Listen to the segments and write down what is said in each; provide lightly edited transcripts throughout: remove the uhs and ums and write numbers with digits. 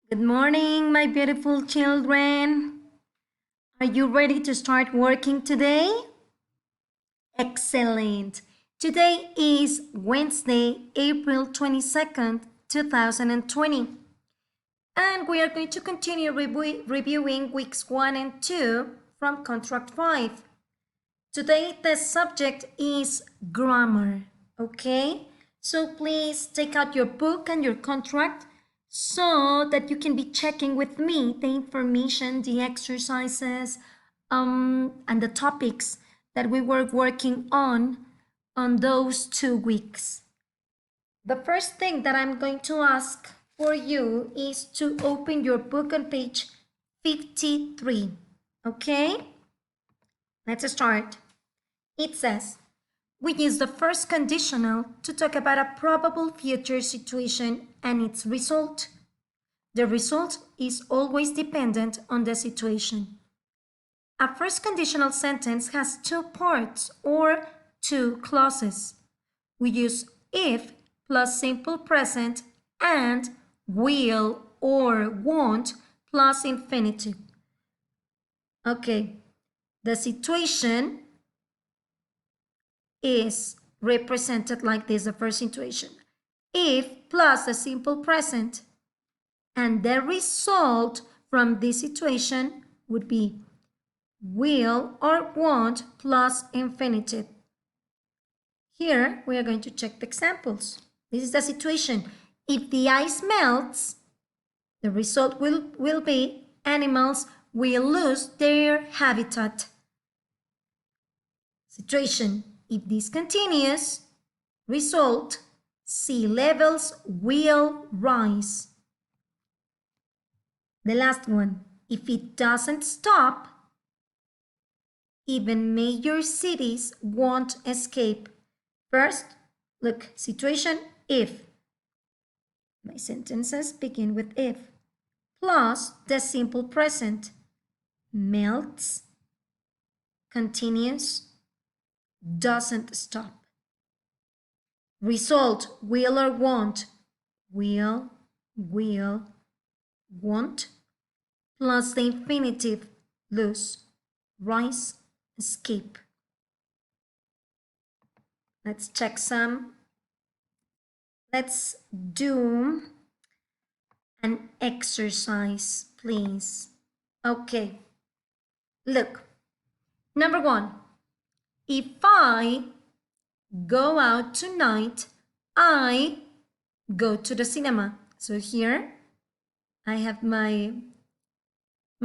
Good morning, my beautiful children. Are you ready to start working today? Excellent. Today is Wednesday, April 22nd, 2020. And we are going to continue reviewing weeks 1 and 2 from Contract 5. Today, the subject is grammar, okay? So please take out your book and your contract so that you can be checking with me the information, the exercises, and the topics that we were working on those 2 weeks. The first thing that I'm going to ask for you is to open your book on page 53, okay? Let's start. It says, we use the first conditional to talk about a probable future situation and its result. The result is always dependent on the situation. A first conditional sentence has 2 parts or 2 clauses. We use if plus simple present and will or won't plus infinitive. Okay, the situation is represented like this, the first situation. If plus the simple present, and the result from this situation would be will or won't plus infinitive. Here we are going to check the examples. This is the situation. If the ice melts, the result will be animals will lose their habitat. Situation. If this continues, result, sea levels will rise. The last one. If it doesn't stop, even major cities won't escape. First, look, situation if. My sentences begin with if. Plus the simple present. Melts, continues, doesn't stop. Result, will or won't. Will, won't. Plus the infinitive, lose, rise, escape. Let's check some. Let's do an exercise, please. Okay. Look. Number 1. If I go out tonight, I go to the cinema. So here I have my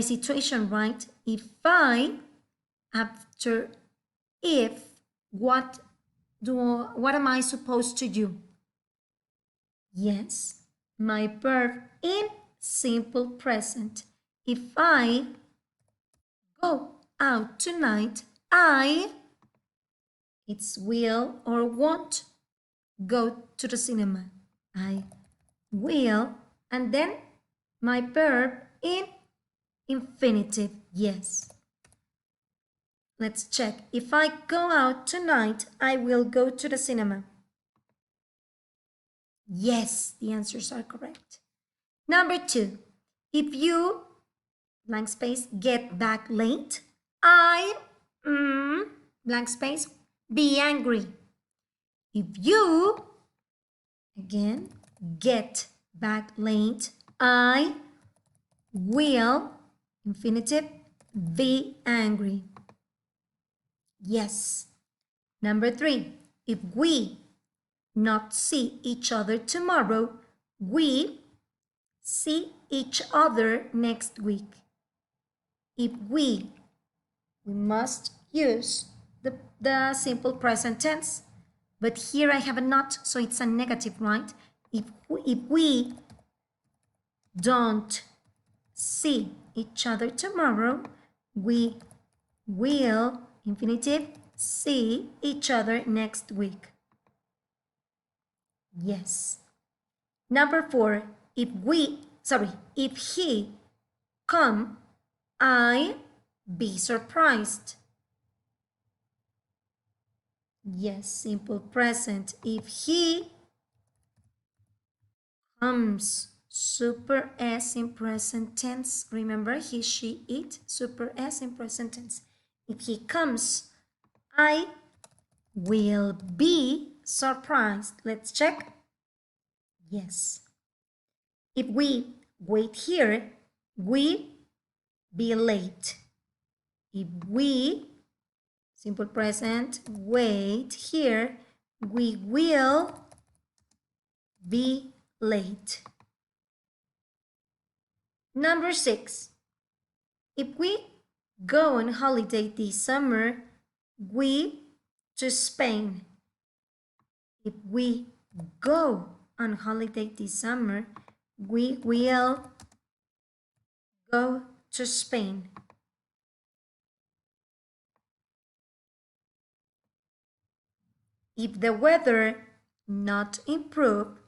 situation, right? If I, after if, what am I supposed to do? Yes, my verb in simple present. If I go out tonight, it's will or won't go to the cinema. I will, and then my verb in infinitive, yes. Let's check. If I go out tonight, I will go to the cinema. Yes, the answers are correct. Number 2, if you, blank space, get back late, I, blank space, be angry. If you, again, get back late, I will, infinitive, be angry. Yes. Number 3, if we not see each other tomorrow, we see each other next week. If we must use the simple present tense, but here I have a not, so it's a negative, right? If we don't see each other tomorrow, we will, infinitive, see each other next week. Yes. Number 4, if he come, I be surprised. Yes, simple present. If he comes, Super S in present tense. Remember, he, she, it. Super S in present tense. If he comes, I will be surprised. Let's check. Yes. If we wait here, we be late. If we, simple present, wait here, we will be late. Number 6. If we go on holiday this summer, we to Spain. If we go on holiday this summer, we will go to Spain. If the weather not improve,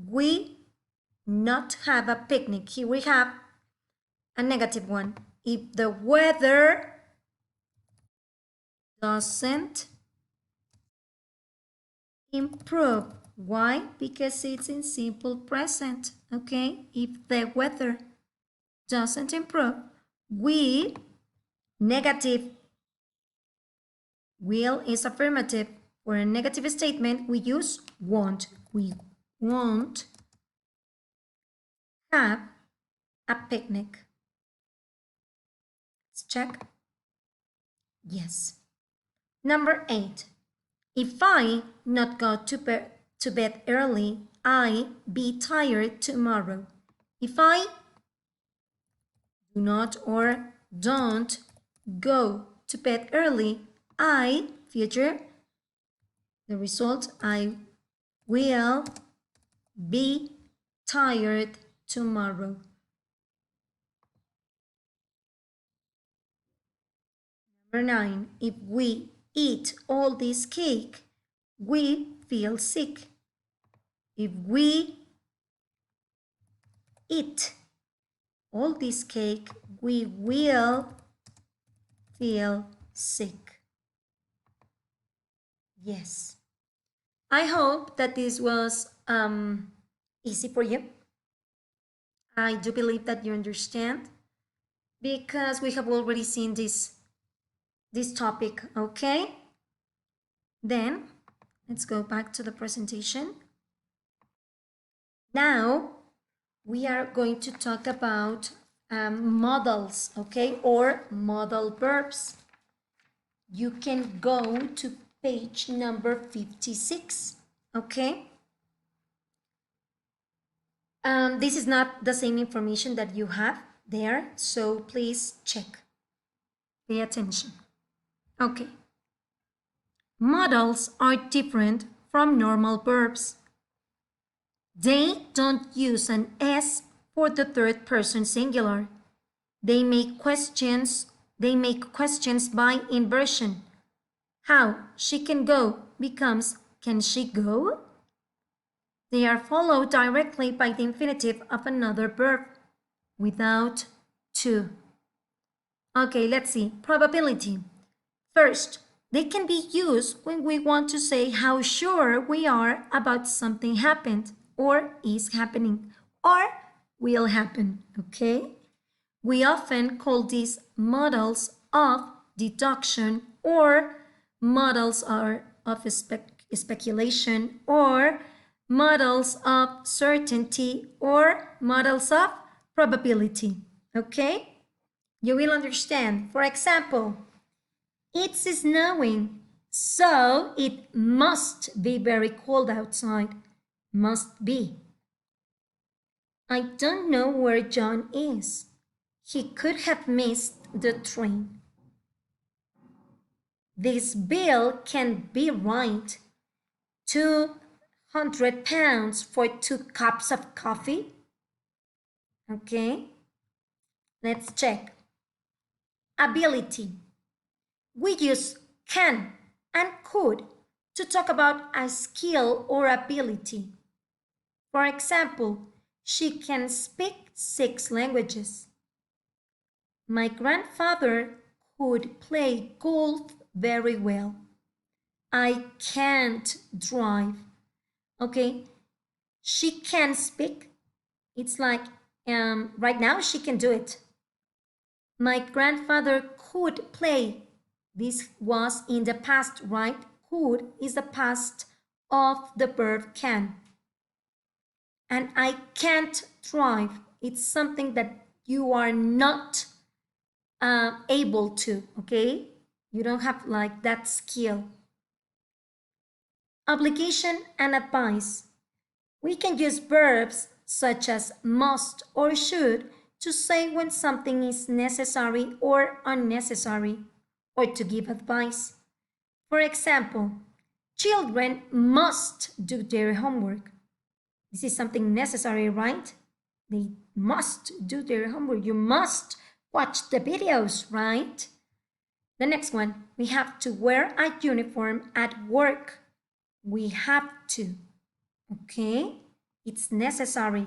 we not have a picnic. Here we have a negative one. If the weather doesn't improve. Why? Because it's in simple present. Okay? If the weather doesn't improve, we, negative, will is affirmative. For a negative statement, we use won't. We won't have a picnic. Let's check. Yes. Number 8. If I not go to bed early, I be tired tomorrow. If I do not or don't go to bed early, I, future, the result, I will be tired tomorrow. Number 9, if we eat all this cake, we feel sick. If we eat all this cake, we will feel sick. Yes. I hope that this was easy for you. I do believe that you understand because we have already seen this topic, okay? Then let's go back to the presentation. Now we are going to talk about modals, okay, or modal verbs. You can go to page number 56, okay? This is not the same information that you have there, so please check. Pay attention. Okay. Modals are different from normal verbs. They don't use an S for the third person singular. They make questions by inversion. How she can go becomes can she go? They are followed directly by the infinitive of another verb without to. Okay, let's see. Probability. First, they can be used when we want to say how sure we are about something happened or is happening or will happen, okay? We often call these models of deduction or models of speculation or models of certainty or models of probability, okay? You will understand. For example, it's snowing, so it must be very cold outside. Must be. I don't know where John is. He could have missed the train. This bill can't be right. 200 pounds for 2 cups of coffee. Okay, let's check. Ability. We use can and could to talk about a skill or ability. For example, she can speak 6 languages. My grandfather could play golf very well. I can't drive. Okay, she can speak It's like right now she can do it. My grandfather could play. This was in the past, right? Could is the past of the verb can. And I can't drive. It's something that you are not able to, okay? You don't have like that skill. Obligation and advice. We can use verbs such as must or should to say when something is necessary or unnecessary, or to give advice. For example, children must do their homework. This is something necessary, right? They must do their homework. You must watch the videos, right? The next one, we have to wear a uniform at work. We have to, okay? It's necessary.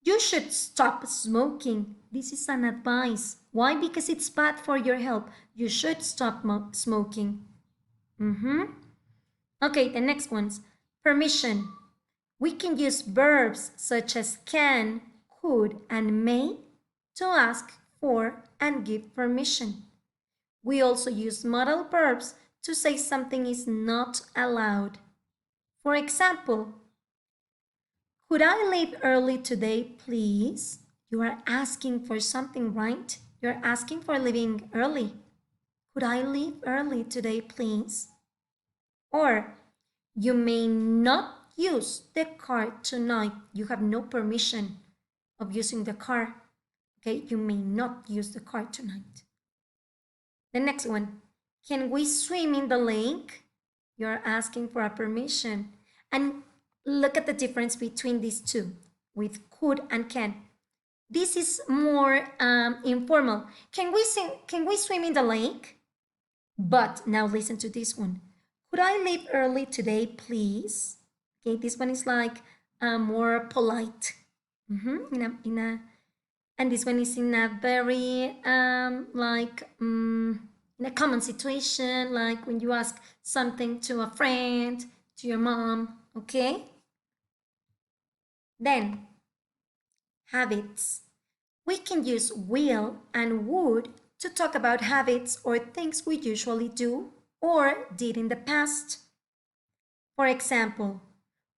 You should stop smoking. This is an advice. Why? Because it's bad for your health. You should stop smoking. Okay, the next one's permission. We can use verbs such as can, could, and may to ask for and give permission. We also use modal verbs to say something is not allowed. For example, could I leave early today, please? You are asking for something, right? You're asking for leaving early. Could I leave early today, please? Or, you may not use the car tonight. You have no permission of using the car. Okay, you may not use the car tonight. The next one, can we swim in the lake? You're asking for a permission. And look at the difference between these two with could and can. This is more informal. Can we swim in the lake? But now listen to this one. Could I leave early today, please? Okay, this one is like more polite. And this one is in a very in a common situation, like when you ask something to a friend, to your mom, okay? Then, habits. We can use will and would to talk about habits or things we usually do or did in the past. For example,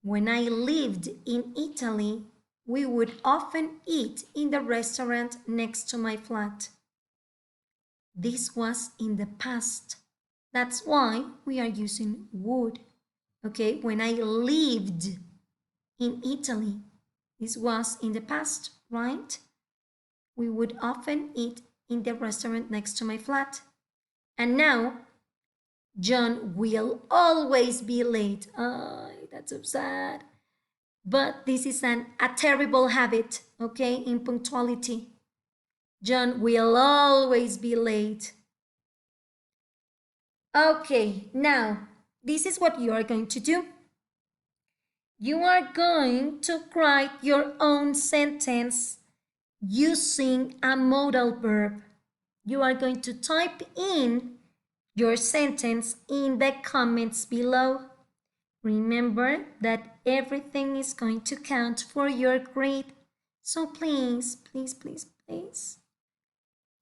when I lived in Italy, we would often eat in the restaurant next to my flat. This was in the past. That's why we are using would. Okay, when I lived in Italy, this was in the past, right? We would often eat in the restaurant next to my flat. And now, John will always be late. Oh, that's so sad. But this is a terrible habit, okay, impunctuality. John will always be late. Okay, now, this is what you are going to do. You are going to write your own sentence using a modal verb. You are going to type in your sentence in the comments below. Remember that everything is going to count for your grade. So please, please, please, please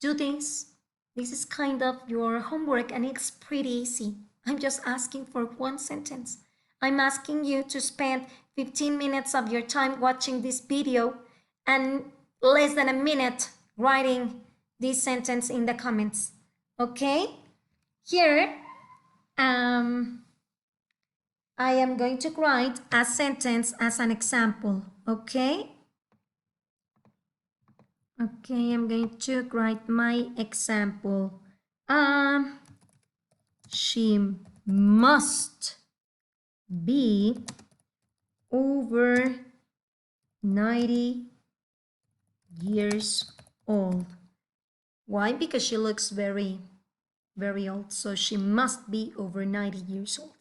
do this. This is kind of your homework and it's pretty easy. I'm just asking for one sentence. I'm asking you to spend 15 minutes of your time watching this video and less than a minute writing this sentence in the comments. Okay? Here, I am going to write a sentence as an example, okay? Okay, I'm going to write my example. She must be over 90 years old. Why? Because she looks very, very old. So she must be over 90 years old.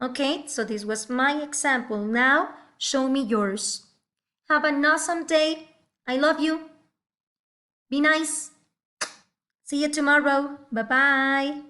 Okay, so this was my example. Now, show me yours. Have an awesome day. I love you. Be nice. See you tomorrow. Bye-bye.